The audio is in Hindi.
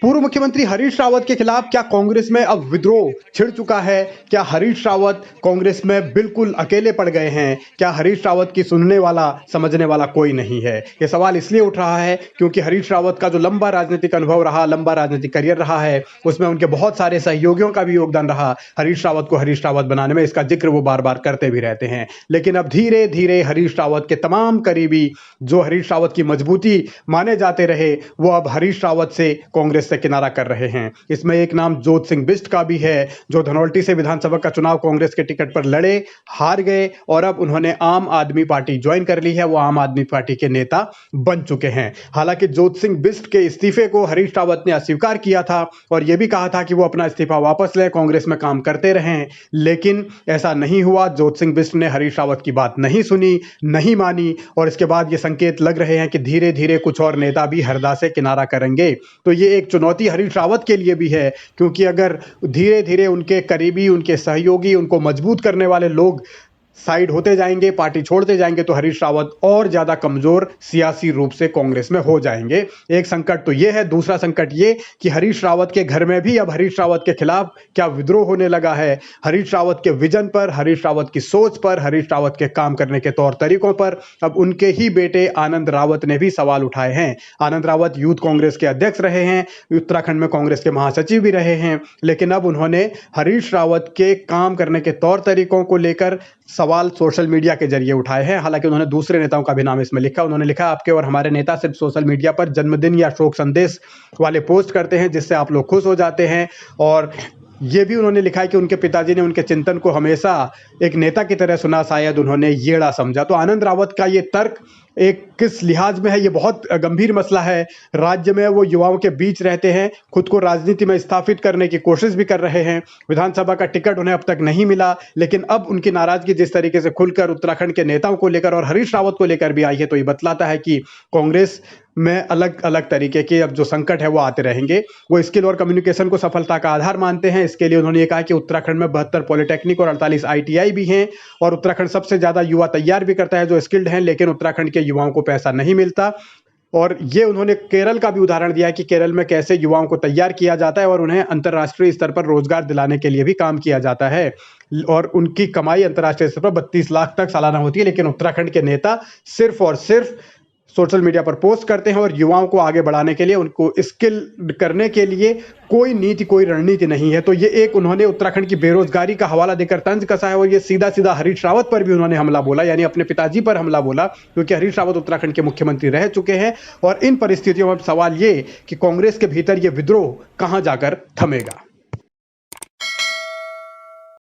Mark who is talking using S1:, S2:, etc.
S1: पूर्व मुख्यमंत्री हरीश रावत के खिलाफ क्या कांग्रेस में अब विद्रोह छिड़ चुका है? क्या हरीश रावत कांग्रेस में बिल्कुल अकेले पड़ गए हैं? क्या हरीश रावत की सुनने वाला समझने वाला कोई नहीं है? ये सवाल इसलिए उठ रहा है क्योंकि हरीश रावत का जो लंबा राजनीतिक अनुभव रहा, लंबा राजनीतिक करियर रहा है, उसमें उनके बहुत सारे सहयोगियों का भी योगदान रहा हरीश रावत को हरीश रावत बनाने में। इसका जिक्र वो बार बार करते भी रहते हैं। लेकिन अब धीरे धीरे हरीश रावत के तमाम करीबी जो हरीश रावत की मजबूती माने जाते रहे, वो अब हरीश रावत से कांग्रेस से किनारा कर रहे हैं। इसमें एक नाम जोत सिंह बिष्ट का भी है, जो धनौल्टी से विधानसभा का चुनाव कांग्रेस के टिकट पर लड़े, हार गए और अब उन्होंने आम आदमी पार्टी ज्वाइन कर ली है। वो आम आदमी पार्टी के नेता बन चुके हैं। हालांकि जोत सिंह बिष्ट के इस्तीफे को हरीश रावत ने अस्वीकार किया था और यह भी कहा था कि वो अपना इस्तीफा वापस ले, कांग्रेस में काम करते रहें, लेकिन ऐसा नहीं हुआ। जोत सिंह बिष्ट ने हरीश रावत की बात नहीं सुनी, नहीं मानी और इसके बाद ये संकेत लग रहे हैं कि धीरे धीरे कुछ और नेता भी हरदा से किनारा करेंगे। तो ये एक चुनौती हरीश रावत के लिए भी है, क्योंकि अगर धीरे धीरे उनके करीबी, उनके सहयोगी, उनको मजबूत करने वाले लोग साइड होते जाएंगे, पार्टी छोड़ते जाएंगे, तो हरीश रावत और ज्यादा कमजोर सियासी रूप से कांग्रेस में हो जाएंगे। एक संकट तो यह है। दूसरा संकट ये कि हरीश रावत के घर में भी अब हरीश रावत के खिलाफ क्या विद्रोह होने लगा है। हरीश रावत के विजन पर, हरीश रावत की सोच पर, हरीश रावत के काम करने के तौर तरीकों पर अब उनके ही बेटे आनंद रावत ने भी सवाल उठाए हैं। आनंद रावत यूथ कांग्रेस के अध्यक्ष रहे हैं, उत्तराखंड में कांग्रेस के महासचिव भी रहे हैं, लेकिन अब उन्होंने हरीश रावत के काम करने के तौर तरीकों को लेकर सवाल सोशल मीडिया के जरिए उठाए हैं। हालांकि उन्होंने दूसरे नेताओं का भी नाम इसमें लिखा। उन्होंने लिखा, आपके और हमारे नेता सिर्फ सोशल मीडिया पर जन्मदिन या शोक संदेश वाले पोस्ट करते हैं जिससे आप लोग खुश हो जाते हैं। और ये भी उन्होंने लिखा है कि उनके पिताजी ने उनके चिंतन को हमेशा एक नेता की तरह सुना, शायद उन्होंने येड़ा समझा। तो आनंद रावत का ये तर्क एक किस लिहाज में है, ये बहुत गंभीर मसला है। राज्य में वो युवाओं के बीच रहते हैं, खुद को राजनीति में स्थापित करने की कोशिश भी कर रहे हैं। विधानसभा का टिकट उन्हें अब तक नहीं मिला, लेकिन अब उनकी नाराजगी जिस तरीके से खुलकर उत्तराखंड के नेताओं को लेकर और हरीश रावत को लेकर भी आई है, तो ये बतलाता है कि कांग्रेस में अलग अलग तरीके के अब जो संकट है वो आते रहेंगे। वो स्किल और कम्युनिकेशन को सफलता का आधार मानते हैं। इसके लिए उन्होंने ये कहा कि उत्तराखंड में 72 पॉलिटेक्निक और 48 ITI भी हैं और उत्तराखंड सबसे ज्यादा युवा तैयार भी करता है जो स्किल्ड हैं, लेकिन उत्तराखंड के युवाओं को पैसा नहीं मिलता। और ये उन्होंने केरल का भी उदाहरण दिया कि केरल में कैसे युवाओं को तैयार किया जाता है और उन्हें अंतर्राष्ट्रीय स्तर पर रोजगार दिलाने के लिए भी काम किया जाता है और उनकी कमाई अंतर्राष्ट्रीय स्तर पर 32 लाख तक सालाना होती है। लेकिन उत्तराखंड के नेता सिर्फ और सिर्फ सोशल मीडिया पर पोस्ट करते हैं और युवाओं को आगे बढ़ाने के लिए, उनको स्किल करने के लिए कोई नीति, कोई रणनीति नहीं है। तो ये एक उन्होंने उत्तराखंड की बेरोजगारी का हवाला देकर तंज कसा है और ये सीधा सीधा हरीश रावत पर भी उन्होंने हमला बोला, यानी अपने पिताजी पर हमला बोला, क्योंकि हरीश रावत उत्तराखंड के मुख्यमंत्री रह चुके हैं। और इन परिस्थितियों में सवाल ये कि कांग्रेस के भीतर ये विद्रोह कहां जाकर थमेगा।